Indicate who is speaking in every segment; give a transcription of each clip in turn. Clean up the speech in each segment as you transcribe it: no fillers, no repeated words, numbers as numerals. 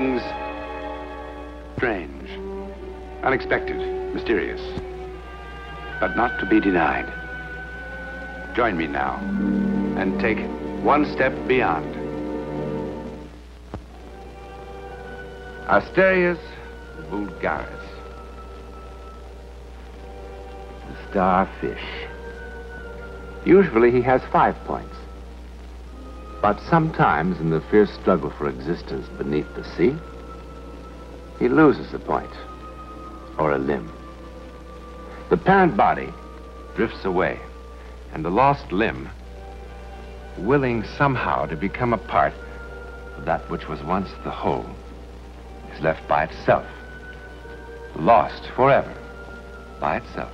Speaker 1: things strange, unexpected, mysterious, but not to be denied. Join me now and take one step beyond. Asterias vulgaris. The starfish. Usually he has 5 points. But sometimes in the fierce struggle for existence beneath the sea, he loses a point or a limb. The parent body drifts away, and the lost limb, willing somehow to become a part of that which was once the whole, is left by itself, lost forever by itself.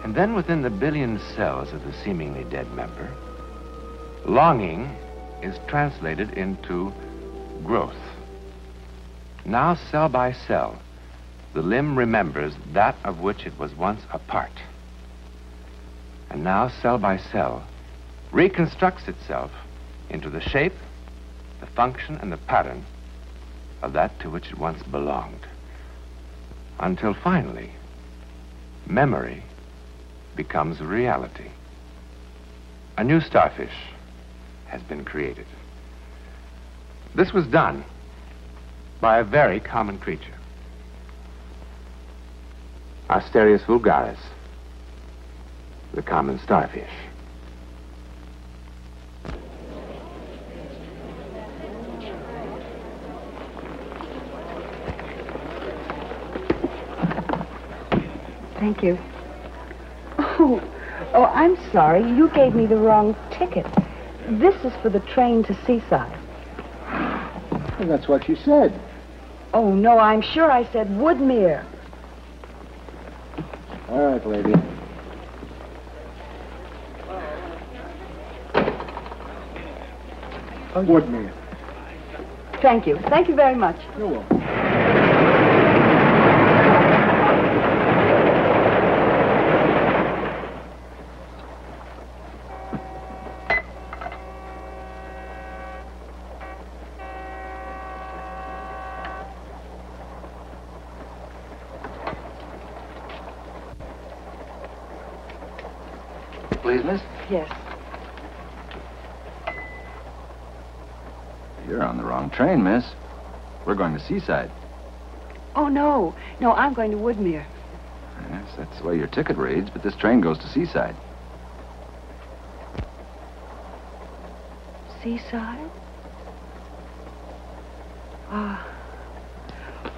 Speaker 1: And then within the billion cells of the seemingly dead member, longing is translated into growth. Now, cell by cell, the limb remembers that of which it was once a part. And now, cell by cell, reconstructs itself into the shape, the function, and the pattern of that to which it once belonged. Until finally, memory becomes reality. A new starfish has been created. This was done by a very common creature. Asterias vulgaris, the common starfish.
Speaker 2: Thank you. Oh, I'm sorry. You gave me the wrong ticket. This is for the train to Seaside.
Speaker 3: Well, that's what you said.
Speaker 2: Oh, no, I'm sure I said Woodmere.
Speaker 3: All right, lady.
Speaker 2: Oh,
Speaker 3: Woodmere.
Speaker 2: Thank you. Thank you very much.
Speaker 3: You're welcome.
Speaker 4: Please, miss?
Speaker 2: Yes.
Speaker 4: You're on the wrong train, miss. We're going to Seaside.
Speaker 2: Oh, no. No, I'm going to Woodmere.
Speaker 4: Yes, that's the way your ticket reads, but this train goes to Seaside.
Speaker 2: Seaside?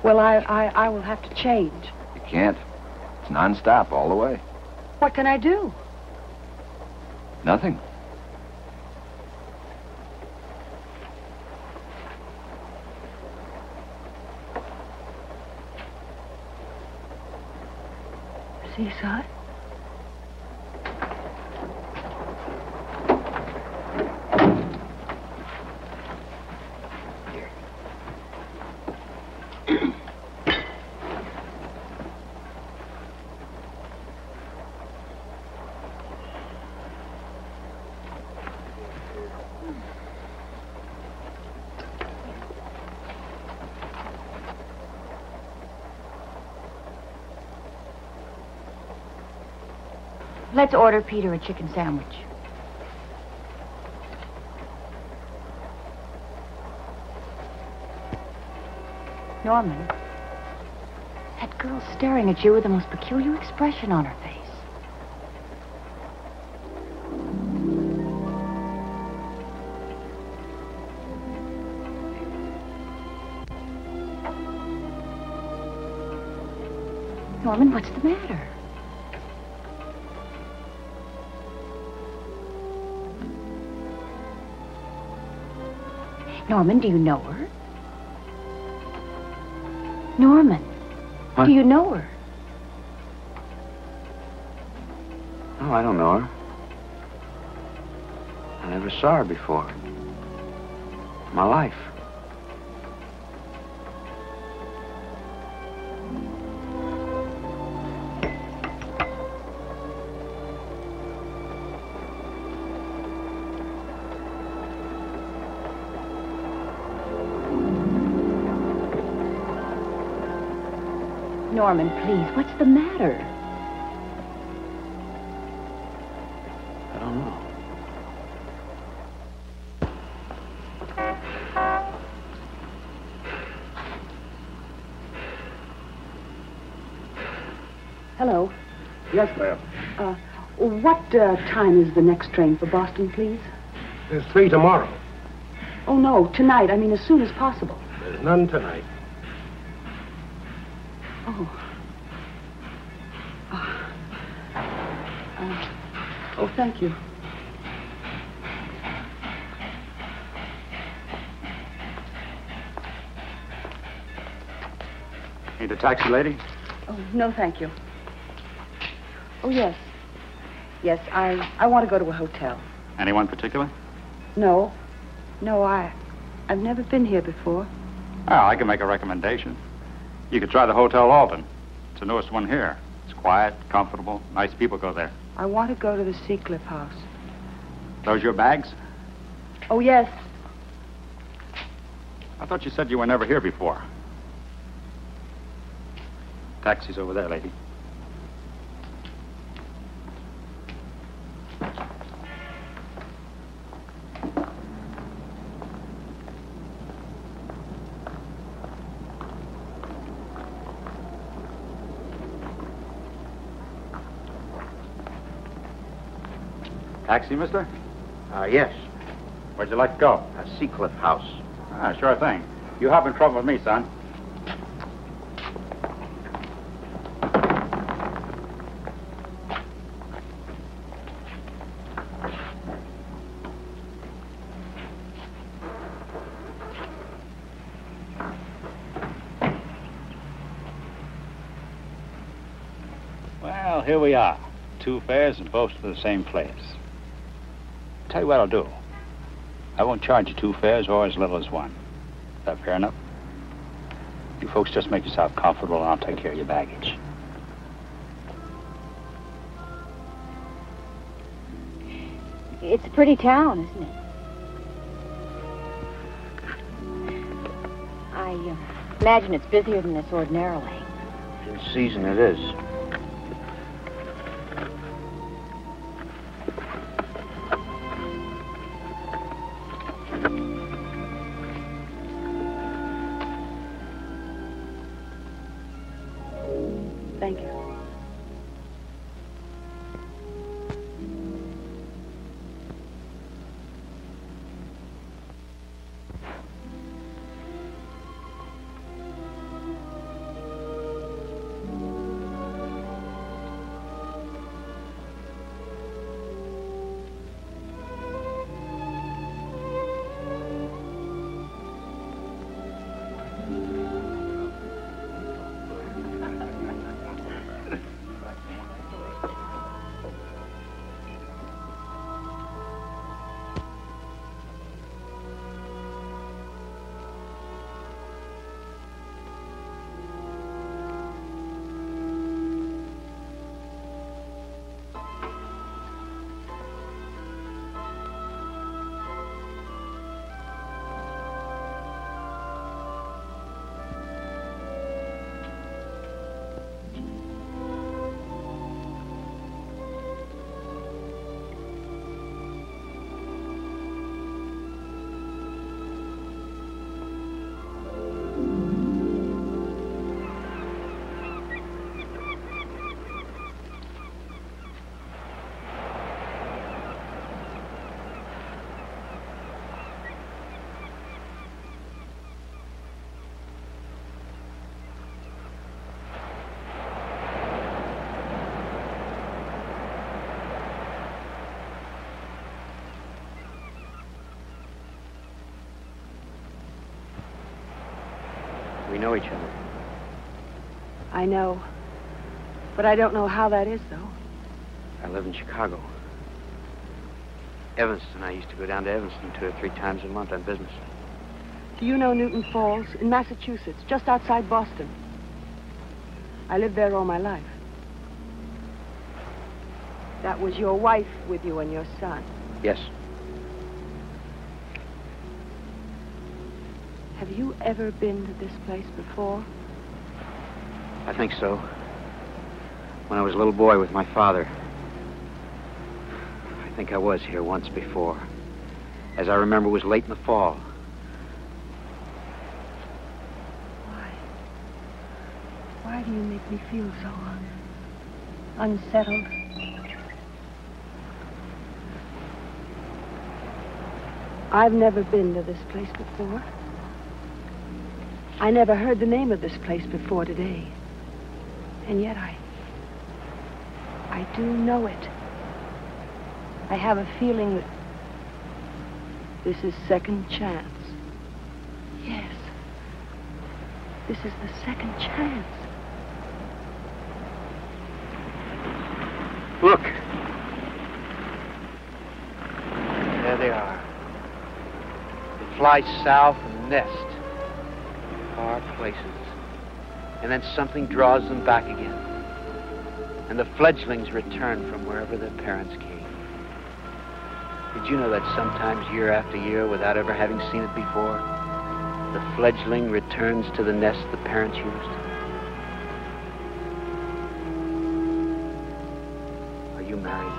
Speaker 2: Well, I will have to change.
Speaker 4: You can't. It's non-stop all the way.
Speaker 2: What can I do?
Speaker 4: Nothing.
Speaker 2: Seaside?
Speaker 5: Let's order Peter a chicken sandwich. Norman, that girl's staring at you with the most peculiar expression on her face. Norman, what's the matter? Norman, do you know her? Norman,
Speaker 1: What?
Speaker 5: do you know her?
Speaker 1: No, I don't know her. I never saw her before. In my life.
Speaker 5: Norman, please, what's the matter?
Speaker 3: I don't know.
Speaker 2: Hello.
Speaker 3: Yes, ma'am.
Speaker 2: What time is the next train for Boston, please?
Speaker 6: There's 3 tomorrow.
Speaker 2: Oh, no, tonight. I mean, as soon as possible.
Speaker 6: There's none tonight.
Speaker 2: Oh. Oh, thank you.
Speaker 4: Need a taxi, lady?
Speaker 2: Oh, no, thank you. Oh, yes. Yes, I want to go to a hotel.
Speaker 4: Anyone particular?
Speaker 2: No. No, I've never been here before.
Speaker 4: Well, I can make a recommendation. You could try the Hotel Alton. It's the newest one here. It's quiet, comfortable, nice people go there.
Speaker 2: I want to go to the Seacliff house.
Speaker 4: Those your bags?
Speaker 2: Oh, yes.
Speaker 4: I thought you said you were never here before. Taxi's over there, lady. Taxi, mister?
Speaker 3: Yes.
Speaker 4: Where'd you like to go?
Speaker 3: Seacliff House.
Speaker 4: Sure thing. You hop in trouble with me, son. Well, here we are. 2 fares and both to the same place. Tell you what I'll do. I won't charge you 2 fares or as little as 1. Is that fair enough? You folks just make yourself comfortable and I'll take care of your baggage.
Speaker 5: It's a pretty town, isn't it? I imagine it's busier than this ordinarily.
Speaker 3: In season it is.
Speaker 2: Thank you.
Speaker 3: We know each other.
Speaker 2: I know. But I don't know how that is, though.
Speaker 3: I live in Chicago. Evanston. I used to go down to Evanston 2 or 3 times a month on business.
Speaker 2: Do you know Newton Falls in Massachusetts, just outside Boston? I lived there all my life. That was your wife with you and your son.
Speaker 3: Yes.
Speaker 2: Have you ever been to this place before?
Speaker 3: I think so. When I was a little boy with my father. I think I was here once before. As I remember, it was late in the fall.
Speaker 2: Why do you make me feel so unsettled? I've never been to this place before. I never heard the name of this place before today. And yet I do know it. I have a feeling that this is second chance. Yes. This is the second chance.
Speaker 3: Look. There they are. They fly south and nest. Far places. And then something draws them back again. And the fledglings return from wherever their parents came. Did you know that sometimes year after year, without ever having seen it before, the fledgling returns to the nest the parents used? Are you married?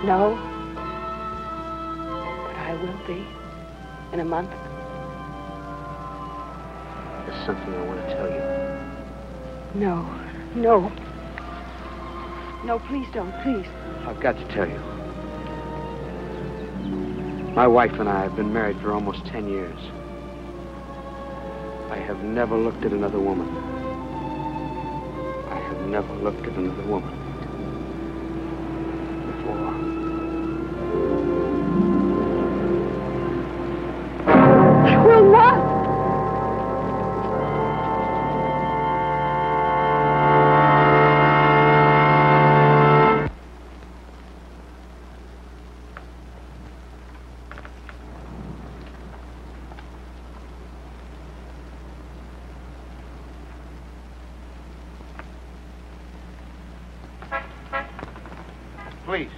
Speaker 2: No. But I will be. In a month.
Speaker 3: There's something I want to tell you.
Speaker 2: No. No. No, please don't, please.
Speaker 3: I've got to tell you. My wife and I have been married for almost 10 years. I have never looked at another woman. I have never looked at another woman before.
Speaker 2: I will not.
Speaker 3: Please.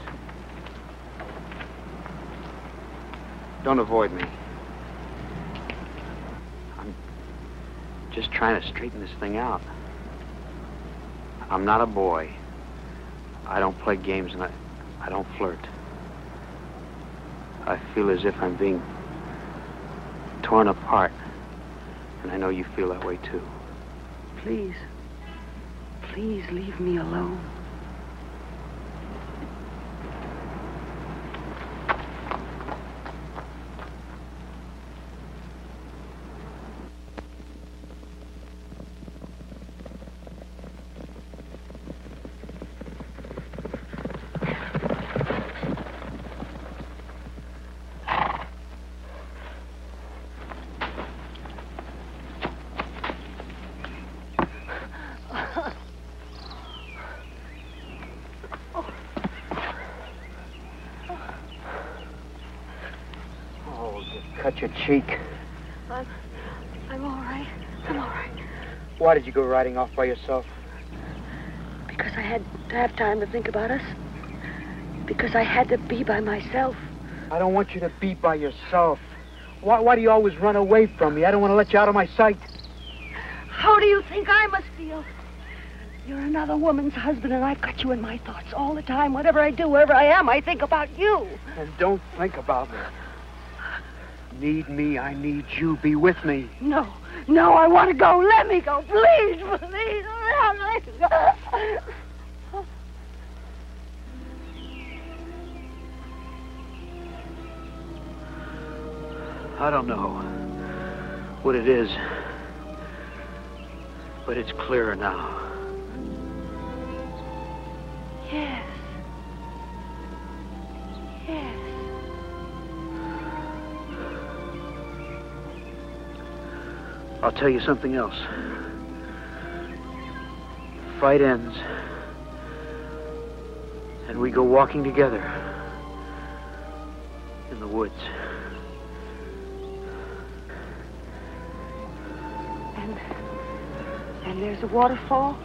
Speaker 3: Don't avoid me. I'm just trying to straighten this thing out. I'm not a boy. I don't play games and I don't flirt. I feel as if I'm being torn apart. And I know you feel that way too.
Speaker 2: Please. Please leave me alone.
Speaker 3: Cut your cheek.
Speaker 2: I'm all right. I'm all right.
Speaker 3: Why did you go riding off by yourself?
Speaker 2: Because I had to have time to think about us. Because I had to be by myself.
Speaker 3: I don't want you to be by yourself. Why do you always run away from me? I don't want to let you out of my sight.
Speaker 2: How do you think I must feel? You're another woman's husband, and I've got you in my thoughts all the time. Whatever I do, wherever I am, I think about you.
Speaker 3: And don't think about me. Need me, I need you. Be with me.
Speaker 2: No, I want to go. Let me go. Please, please, let me go.
Speaker 3: I don't know what it is, but it's clearer now.
Speaker 2: Yes. Yes.
Speaker 3: I'll tell you something else. The fight ends, and we go walking together in the woods.
Speaker 2: And there's a waterfall.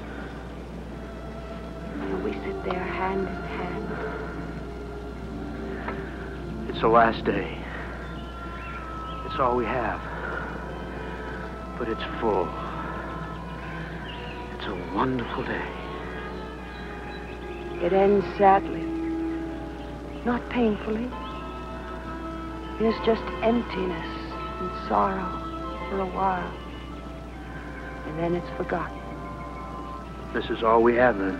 Speaker 2: And we sit there hand in hand.
Speaker 3: It's the last day. It's all we have. But it's full. It's a wonderful day.
Speaker 2: It ends sadly. Not painfully. There's just emptiness and sorrow for a while. And then it's forgotten.
Speaker 3: This is all we have, then.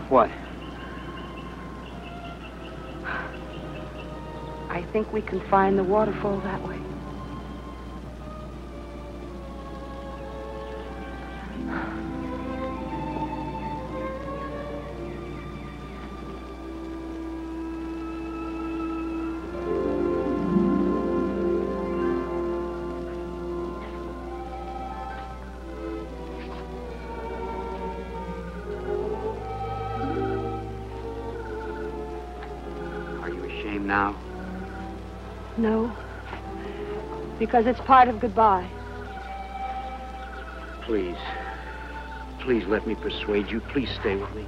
Speaker 3: What?
Speaker 2: I think we can find the waterfall that way.
Speaker 3: Are you ashamed now?
Speaker 2: No. Because it's part of goodbye.
Speaker 3: Please. Please let me persuade you. Please stay with me.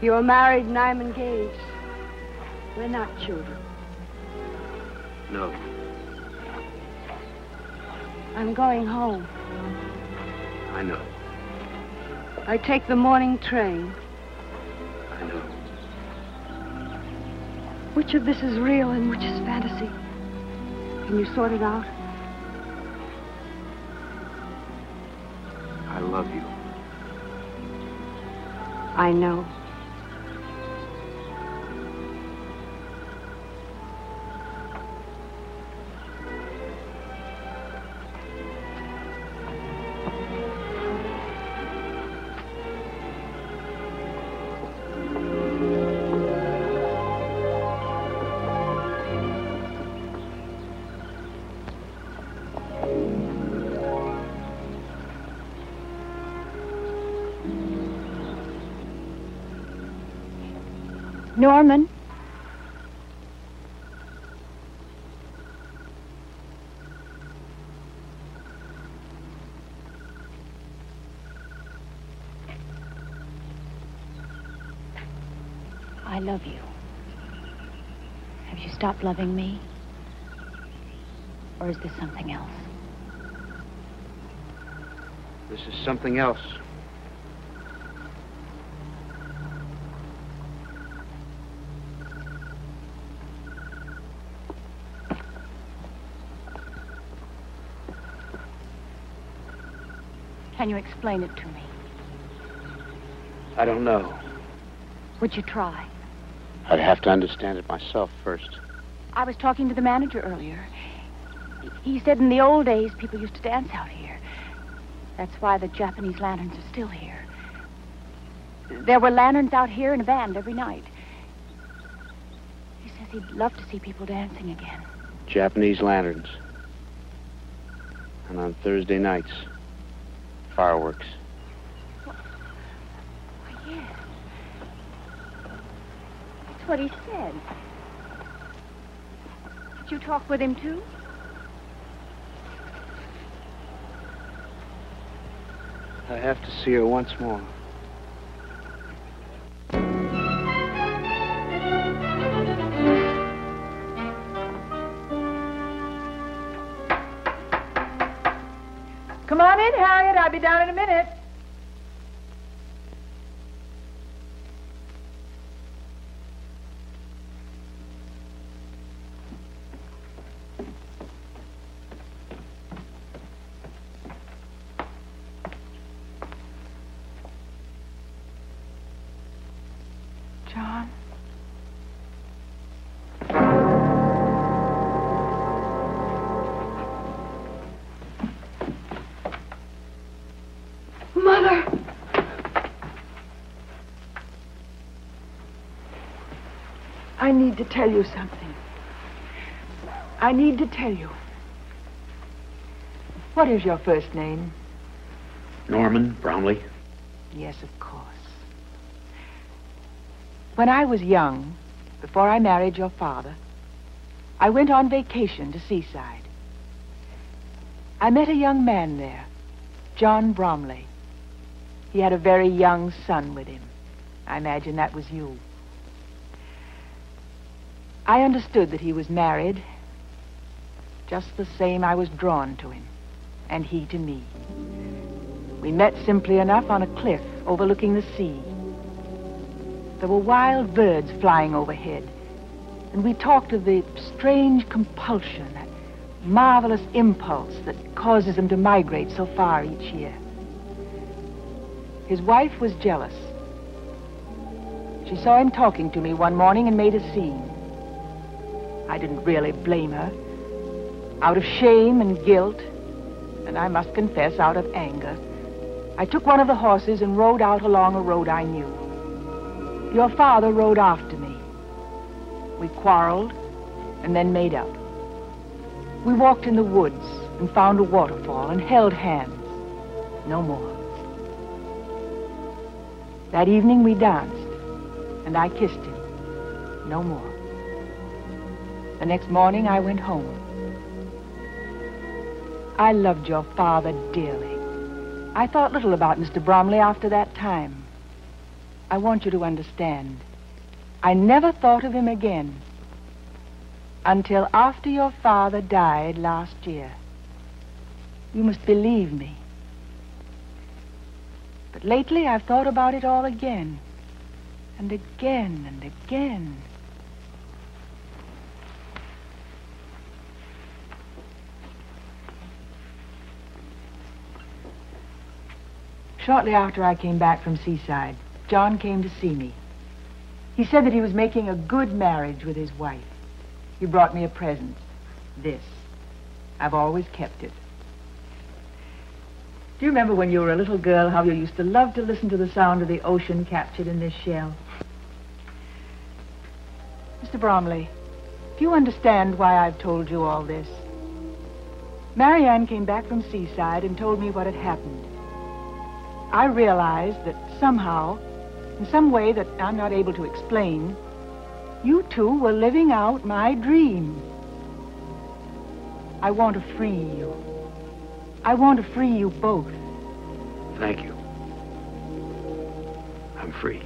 Speaker 2: You're married and I'm engaged. We're not children.
Speaker 3: No.
Speaker 2: I'm going home.
Speaker 3: I know.
Speaker 2: I take the morning train.
Speaker 3: I know.
Speaker 2: Which of this is real and which is fantasy? Can you sort it out?
Speaker 3: I love you.
Speaker 2: I know.
Speaker 5: Norman. I love you. Have you stopped loving me? Or is this something else?
Speaker 3: This is something else.
Speaker 5: Can you explain it to me?
Speaker 3: I don't know.
Speaker 5: Would you try?
Speaker 3: I'd have to understand it myself first.
Speaker 5: I was talking to the manager earlier. He said in the old days people used to dance out here. That's why the Japanese lanterns are still here. There were lanterns out here in a band every night. He says he'd love to see people dancing again.
Speaker 3: Japanese lanterns. And on Thursday nights, fireworks.
Speaker 5: Why, yes. That's what he said. Did you talk with him, too?
Speaker 3: I have to see her once more.
Speaker 7: Come on in, Harriet. I'll be down in a minute. John?
Speaker 2: Mother!
Speaker 7: I need to tell you something. I need to tell you. What is your first name?
Speaker 3: Norman Brownlee.
Speaker 7: Yes, of course. When I was young, before I married your father, I went on vacation to Seaside. I met a young man there, John Bromley. He had a very young son with him. I imagine that was you. I understood that he was married. Just the same, I was drawn to him. and he to me. We met simply enough on a cliff overlooking the sea. There were wild birds flying overhead, and we talked of the strange compulsion, that marvelous impulse that causes them to migrate so far each year. His wife was jealous. She saw him talking to me one morning and made a scene. I didn't really blame her. Out of shame and guilt, and I must confess, out of anger, I took one of the horses and rode out along a road I knew. Your father rode after me. We quarreled and then made up. We walked in the woods and found a waterfall and held hands. No more. That evening we danced, and I kissed him. No more. The next morning I went home. I loved your father dearly. I thought little about Mr. Bromley after that time. I want you to understand. I never thought of him again until after your father died last year. You must believe me. But lately I've thought about it all again, and again, and again. Shortly after I came back from Seaside, John came to see me. He said that he was making a good marriage with his wife. He brought me a present. This. I've always kept it. Do you remember when you were a little girl how you used to love to listen to the sound of the ocean captured in this shell? Mr. Bromley, do you understand why I've told you all this? Marianne came back from Seaside and told me what had happened. I realized that somehow, in some way that I'm not able to explain, you two were living out my dream. I want to free you. I want to free you both.
Speaker 3: Thank you. I'm free.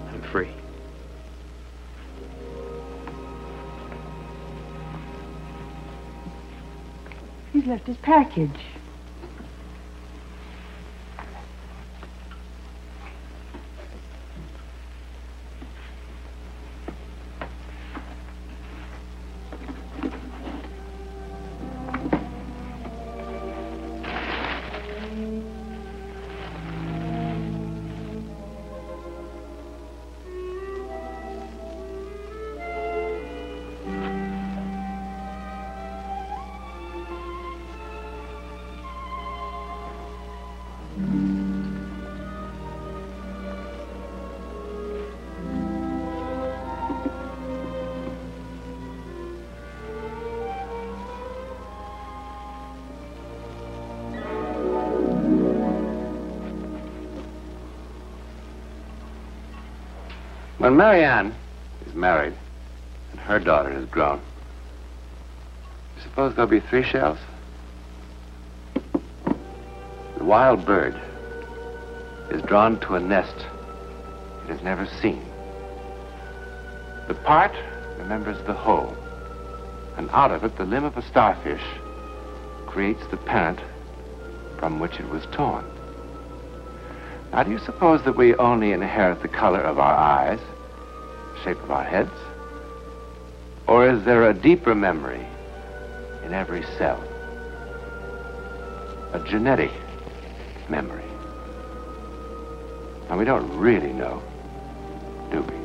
Speaker 3: I'm free.
Speaker 7: He's left his package.
Speaker 1: When Marianne is married and her daughter is grown, you suppose there'll be 3 shells? The wild bird is drawn to a nest it has never seen. The part remembers the whole, and out of it, the limb of a starfish creates the parent from which it was torn. Now, do you suppose that we only inherit the color of our eyes, the shape of our heads? Or is there a deeper memory in every cell? A genetic memory? Now, we don't really know, do we?